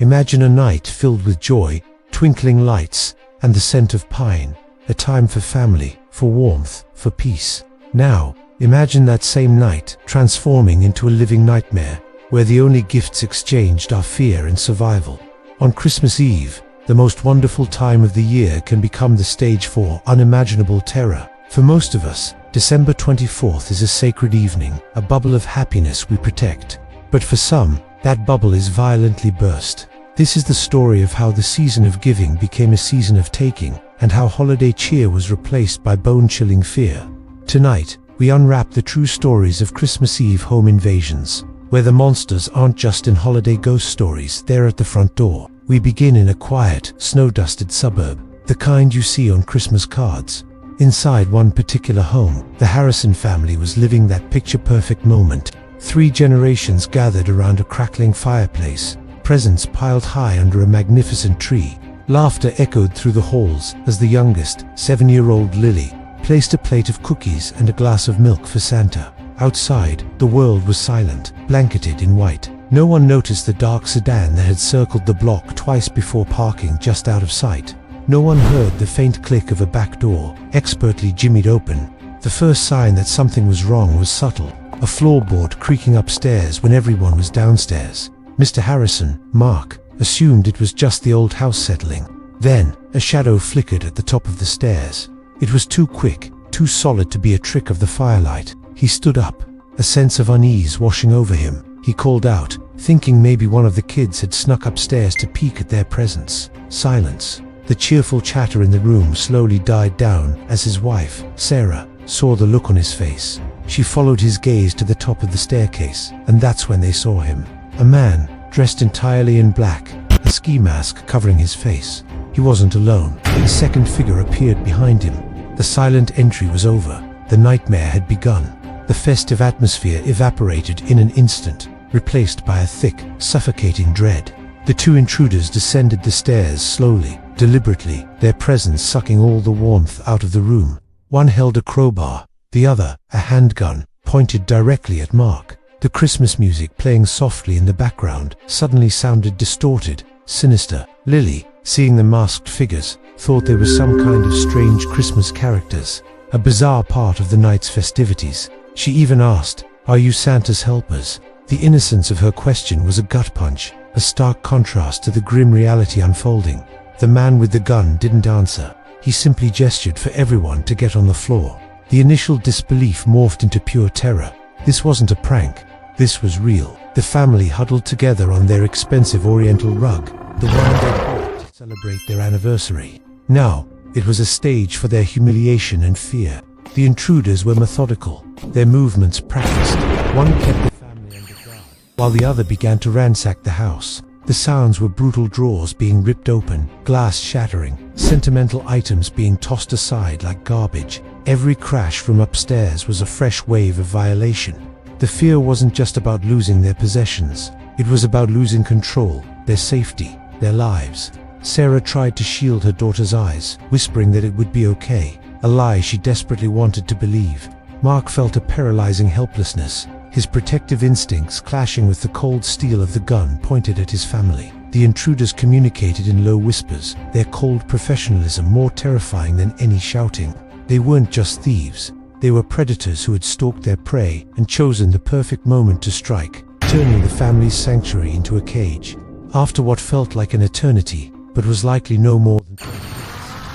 Imagine a night filled with joy, twinkling lights, and the scent of pine. A time for family, for warmth, for peace. Now, imagine that same night transforming into a living nightmare, where the only gifts exchanged are fear and survival. On Christmas Eve, the most wonderful time of the year can become the stage for unimaginable terror. For most of us, December 24th is a sacred evening, a bubble of happiness we protect. But for some, that bubble is violently burst. This is the story of how the season of giving became a season of taking, and how holiday cheer was replaced by bone-chilling fear. Tonight, we unwrap the true stories of Christmas Eve home invasions, where the monsters aren't just in holiday ghost stories, they're at the front door. We begin in a quiet, snow-dusted suburb, the kind you see on Christmas cards. Inside one particular home, the Harrison family was living that picture-perfect moment. 3 generations gathered around a crackling fireplace, presents piled high under a magnificent tree. Laughter echoed through the halls as the youngest, 7-year-old Lily, placed a plate of cookies and a glass of milk for Santa. Outside, the world was silent, blanketed in white. No one noticed the dark sedan that had circled the block twice before parking just out of sight. No one heard the faint click of a back door, expertly jimmied open. The first sign that something was wrong was subtle, a floorboard creaking upstairs when everyone was downstairs. Mr. Harrison, Mark, assumed it was just the old house settling. Then, a shadow flickered at the top of the stairs. It was too quick, too solid to be a trick of the firelight. He stood up, a sense of unease washing over him. He called out, thinking maybe one of the kids had snuck upstairs to peek at their presence. Silence. The cheerful chatter in the room slowly died down as his wife, Sarah, saw the look on his face. She followed his gaze to the top of the staircase, and that's when they saw him. A man, dressed entirely in black, a ski mask covering his face. He wasn't alone. A second figure appeared behind him. The silent entry was over. The nightmare had begun. The festive atmosphere evaporated in an instant, replaced by a thick, suffocating dread. The 2 intruders descended the stairs slowly, deliberately, their presence sucking all the warmth out of the room. One held a crowbar, the other, a handgun, pointed directly at Mark. The Christmas music playing softly in the background suddenly sounded distorted, sinister. Lily, seeing the masked figures, thought they were some kind of strange Christmas characters, a bizarre part of the night's festivities. She even asked, "Are you Santa's helpers?" The innocence of her question was a gut punch, a stark contrast to the grim reality unfolding. The man with the gun didn't answer. He simply gestured for everyone to get on the floor. The initial disbelief morphed into pure terror. This wasn't a prank. This was real. The family huddled together on their expensive oriental rug, the one they bought to celebrate their anniversary. Now, it was a stage for their humiliation and fear. The intruders were methodical, their movements practiced. One kept the family under guard, while the other began to ransack the house. The sounds were brutal drawers being ripped open, glass shattering, sentimental items being tossed aside like garbage. Every crash from upstairs was a fresh wave of violation. The fear wasn't just about losing their possessions. It was about losing control, their safety, their lives. Sarah tried to shield her daughter's eyes, whispering that it would be okay, a lie she desperately wanted to believe. Mark felt a paralyzing helplessness, his protective instincts clashing with the cold steel of the gun pointed at his family. The intruders communicated in low whispers, their cold professionalism more terrifying than any shouting. They weren't just thieves. They were predators who had stalked their prey and chosen the perfect moment to strike, turning the family's sanctuary into a cage. After what felt like an eternity, but was likely no more than 20 minutes,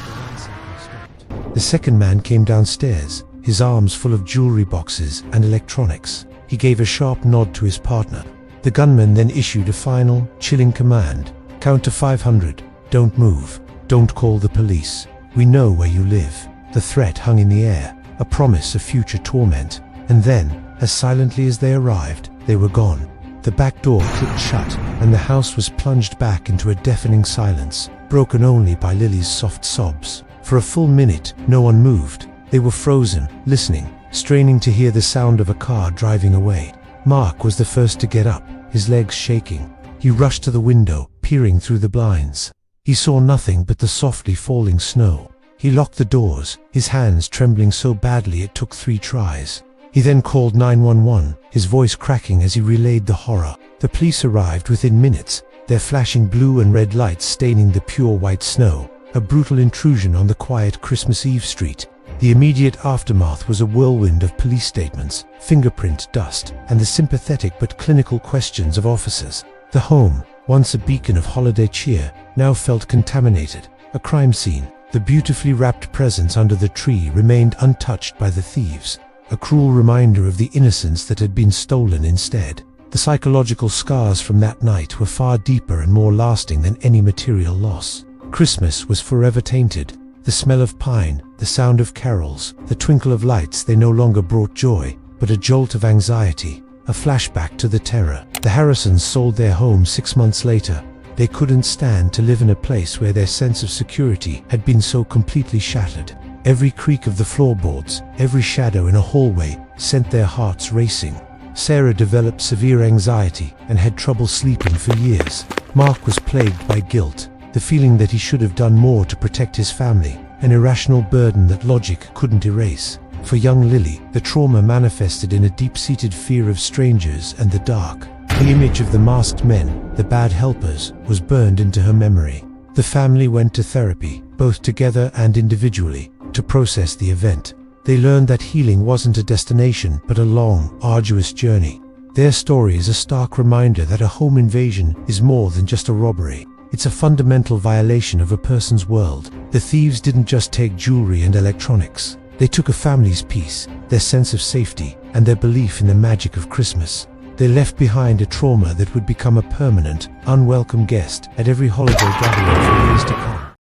the ransacking stopped. The second man came downstairs, his arms full of jewelry boxes and electronics. He gave a sharp nod to his partner. The gunman then issued a final, chilling command. "Count to 500. Don't move. Don't call the police. We know where you live." The threat hung in the air, a promise of future torment. And then, as silently as they arrived, they were gone. The back door clicked shut, and the house was plunged back into a deafening silence, broken only by Lily's soft sobs. For a full minute, no one moved. They were frozen, listening, straining to hear the sound of a car driving away. Mark was the first to get up, his legs shaking. He rushed to the window, peering through the blinds. He saw nothing but the softly falling snow. He locked the doors, his hands trembling so badly it took 3 tries. He then called 911, his voice cracking as he relayed the horror. The police arrived within minutes, their flashing blue and red lights staining the pure white snow, a brutal intrusion on the quiet Christmas Eve street. The immediate aftermath was a whirlwind of police statements, fingerprint dust, and the sympathetic but clinical questions of officers. The home, once a beacon of holiday cheer, now felt contaminated, a crime scene. The beautifully wrapped presents under the tree remained untouched by the thieves, a cruel reminder of the innocence that had been stolen instead. The psychological scars from that night were far deeper and more lasting than any material loss. Christmas was forever tainted. The smell of pine, the sound of carols, the twinkle of lights, they no longer brought joy, but a jolt of anxiety, a flashback to the terror. The Harrisons sold their home 6 months later. They couldn't stand to live in a place where their sense of security had been so completely shattered. Every creak of the floorboards, every shadow in a hallway sent their hearts racing. Sarah developed severe anxiety and had trouble sleeping for years. Mark was plagued by guilt, the feeling that he should have done more to protect his family, an irrational burden that logic couldn't erase. For young Lily, the trauma manifested in a deep-seated fear of strangers and the dark. The image of the masked men, the bad helpers, was burned into her memory. The family went to therapy, both together and individually, to process the event. They learned that healing wasn't a destination, but a long, arduous journey. Their story is a stark reminder that a home invasion is more than just a robbery. It's a fundamental violation of a person's world. The thieves didn't just take jewelry and electronics. They took a family's peace, their sense of safety, and their belief in the magic of Christmas. They left behind a trauma that would become a permanent, unwelcome guest at every holiday gathering for years to come.